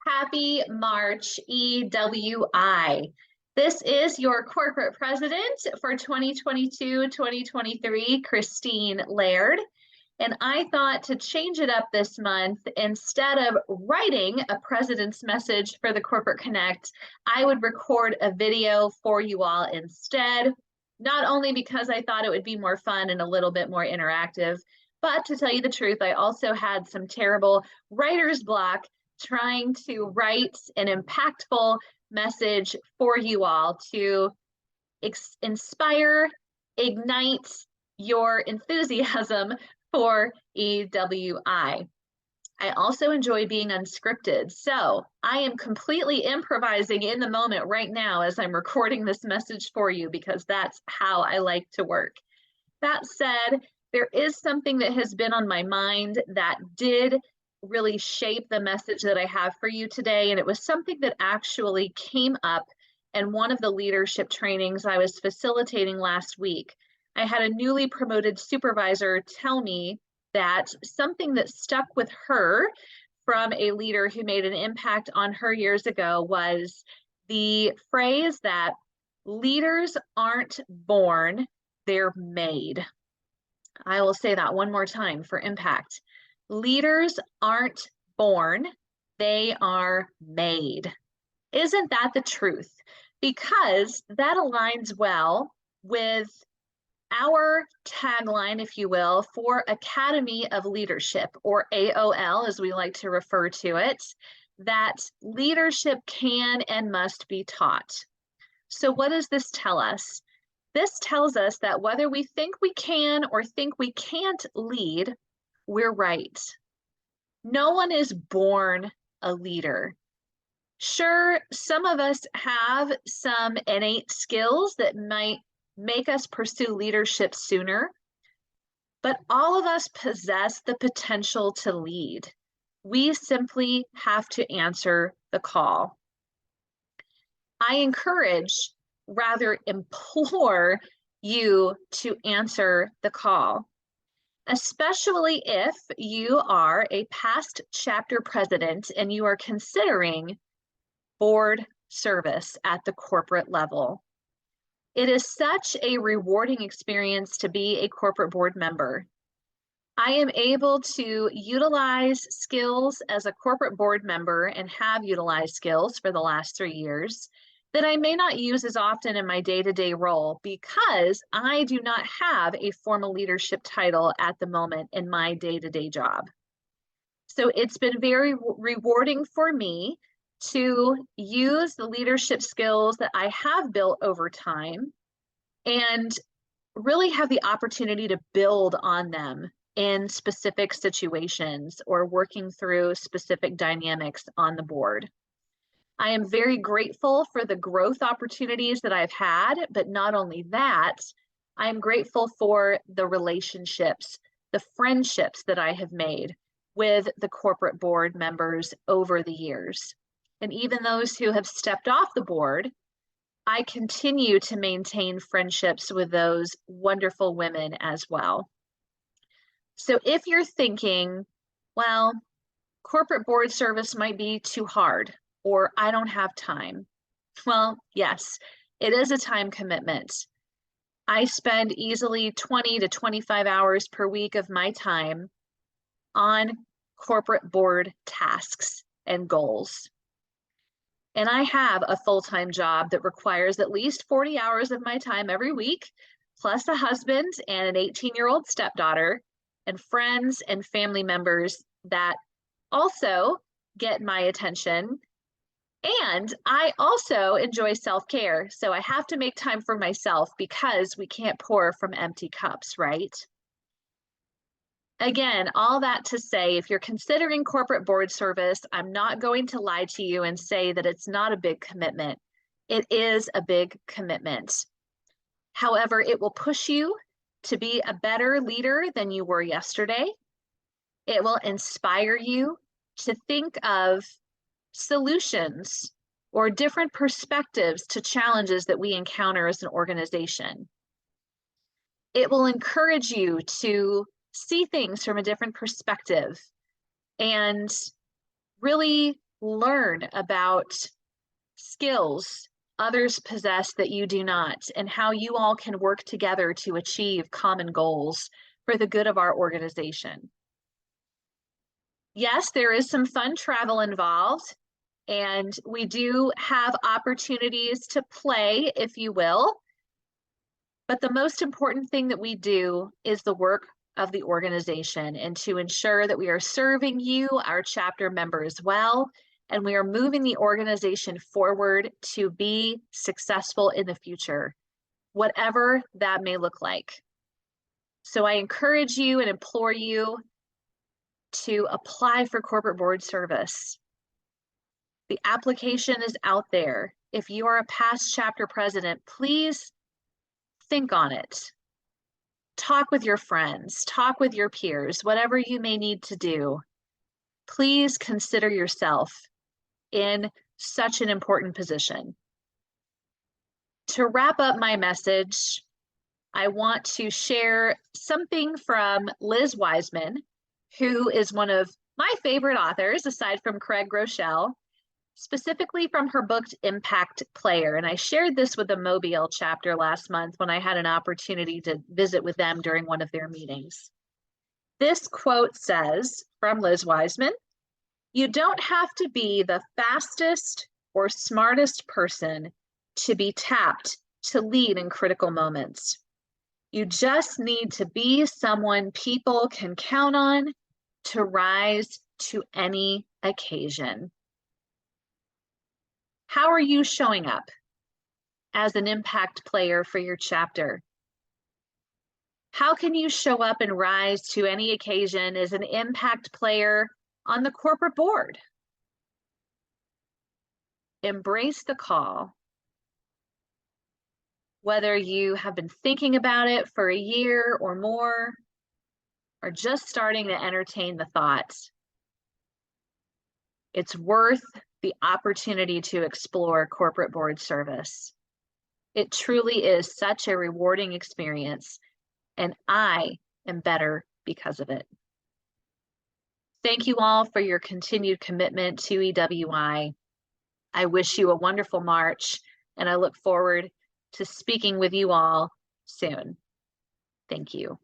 Happy March, EWI. This is your corporate president for 2022-2023, Christine Laird. And I thought to change it up this month, instead of writing a president's message for the Corporate Connect, I would record a video for you all instead. Not only because I thought it would be more fun and a little bit more interactive, but to tell you the truth, I also had some terrible writer's block trying to write an impactful message for you all to inspire, ignite your enthusiasm for EWI. I also enjoy being unscripted, so I am completely improvising in the moment right now as I'm recording this message for you because that's how I like to work. That said, there is something that has been on my mind that did really shape the message that I have for you today, and it was something that actually came up in one of the leadership trainings I was facilitating last week. I had a newly promoted supervisor tell me that something that stuck with her from a leader who made an impact on her years ago was the phrase that leaders aren't born, they're made. I will say that one more time for impact. Leaders aren't born, they are made. Isn't that the truth? Because that aligns well with our tagline, if you will, for Academy of Leadership, or AOL, as we like to refer to it, that leadership can and must be taught. So what does this tell us? This tells us that whether we think we can or think we can't lead, we're right. No one is born a leader. Sure, some of us have some innate skills that might make us pursue leadership sooner, but all of us possess the potential to lead. We simply have to answer the call. I encourage, rather implore you to answer the call, especially if you are a past chapter president and you are considering board service at the corporate level. It is such a rewarding experience to be a corporate board member. I am able to utilize skills as a corporate board member and have utilized skills for the last 3 years that I may not use as often in my day-to-day role because I do not have a formal leadership title at the moment in my day-to-day job. So it's been very rewarding for me to use the leadership skills that I have built over time and really have the opportunity to build on them in specific situations or working through specific dynamics on the board. I am very grateful for the growth opportunities that I've had, but not only that, I am grateful for the relationships, the friendships that I have made with the corporate board members over the years. And even those who have stepped off the board, I continue to maintain friendships with those wonderful women as well. So if you're thinking, well, corporate board service might be too hard, or I don't have time. Well, yes, it is a time commitment. I spend easily 20 to 25 hours per week of my time on corporate board tasks and goals. And I have a full-time job that requires at least 40 hours of my time every week, plus a husband and an 18-year-old stepdaughter, and friends and family members that also get my attention. And I also enjoy self-care. So I have to make time for myself because we can't pour from empty cups, right? Again, all that to say, if you're considering corporate board service, I'm not going to lie to you and say that it's not a big commitment. It is a big commitment. However, it will push you to be a better leader than you were yesterday. It will inspire you to think of solutions or different perspectives to challenges that we encounter as an organization. It will encourage you to see things from a different perspective and really learn about skills others possess that you do not, and how you all can work together to achieve common goals for the good of our organization. Yes, there is some fun travel involved, and we do have opportunities to play, if you will. But the most important thing that we do is the work of the organization, and to ensure that we are serving you, our chapter members, well, and we are moving the organization forward to be successful in the future, whatever that may look like. So I encourage you and implore you to apply for corporate board service. The application is out there. If you are a past chapter president, please think on it. Talk with your friends, talk with your peers, whatever you may need to do. Please consider yourself in such an important position. To wrap up my message, I want to share something from Liz Wiseman, who is one of my favorite authors, aside from Craig Groeschel, specifically from her book Impact Player. And I shared this with the Mobile chapter last month when I had an opportunity to visit with them during one of their meetings. This quote says, from Liz Wiseman, "You don't have to be the fastest or smartest person to be tapped to lead in critical moments. You just need to be someone people can count on to rise to any occasion." How are you showing up as an impact player for your chapter? How can you show up and rise to any occasion as an impact player on the corporate board? Embrace the call. Whether you have been thinking about it for a year or more, or just starting to entertain the thoughts, it's worth the opportunity to explore corporate board service. It truly is such a rewarding experience, and I am better because of it. Thank you all for your continued commitment to EWI. I wish you a wonderful March, and I look forward to speaking with you all soon. Thank you.